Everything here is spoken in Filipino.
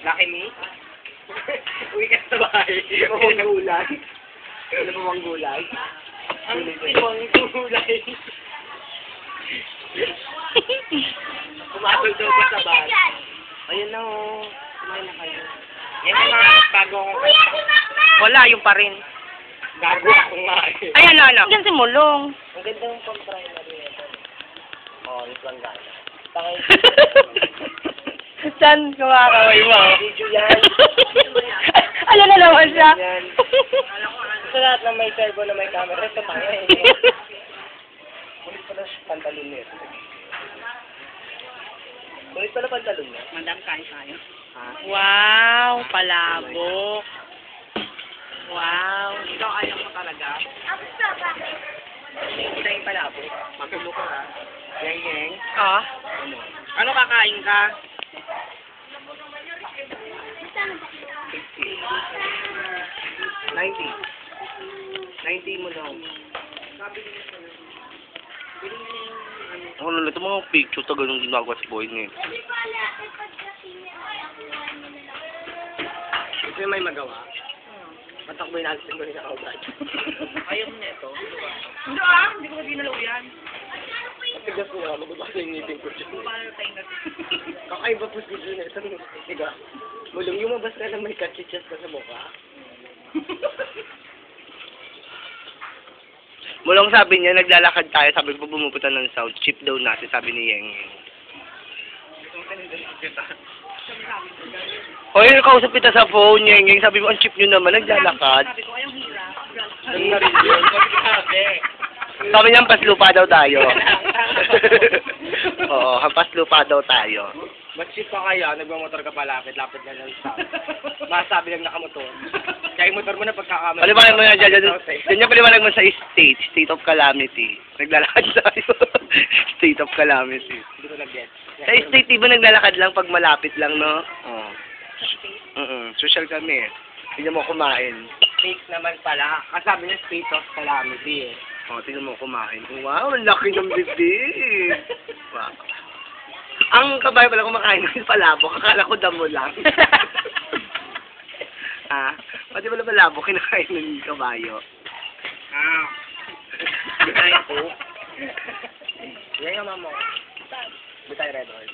Lucky me? Uwi ka sa bahay. Ang gulay. Ano ba ang gulay? Ang ibang gulay. Pumatol daw pa sa bahay. Ayun na o. Kumain na kayo. Yan ang mga bago akong Wala, yung pa rin. gago akong nga eh. Ay, ano? Yan si Mulong. Ang ganda yung pang-primary nito. Oo, yung planggana. Takay. Saan kumakaway mo? Video yan. Alam na naman siya. Yan. Sa lahat ng may servo na may camera, ito tayo eh. Kulit pala pantalon nito. Kulit pala pantalon niya. Madam, kain tayo. Ha? Wow, palabok. Wow. Ikaw ayaw mo talaga? Hindi yung palabo. Magulo ka ha. Yeng-yeng. Ah? Ano kakain ka? 90 mo daw. Ano na ito mga picture tagal nung ginagawa si Boy ngayon. Ito yung may magawa. Patakboy natin ko rin ako, Brad. Ayaw mo na ito. Hindi ko ginalaw yan. Matigas mo na, magbabasa yung ngipin ko dyan. Kakaiba po si Jun, ito. Tiga, mulong yung mabas ka lang may kachichas ka sa mukha. Mulong sabi niya, naglalakad tayo, sabi ko bumupunta ng South, chip daw natin, sabi ni Yeng. Hoy, kausap kita sa phone, Yeng. Sabi mo, ang chip nyo naman, naglalakad. Sabi ko, ayong hirap. Ang narin yun. Sabi niya, hampas lupa daw tayo. Oo, hampas lupa daw tayo. Mag-chip ka kaya, nagmamotor ka pa lapit na ng stop. Masabi lang nakamotor. Kaya yung motor mo na pagkakamali. Paliwanag mo na dyan, dyan niya paliwanag mo sa state of calamity. Naglalakad tayo. State of calamity. Hindi ko nag-get. Sa state, di ba naglalakad lang pag malapit lang, no? Oo. Social kami eh. Tingnan mo kumain. Fake naman pala. Kasabi niya state of calamity eh. Tingnan mo kumain. Wow, ang laki ng bibig. Wow. Ang kabayo pala kumakain ng palabok. Akala ko damo lang. Pati pala palabok kinakain ng kabayo. Kaya ko. Yan yung mama ko. Bitay red oil.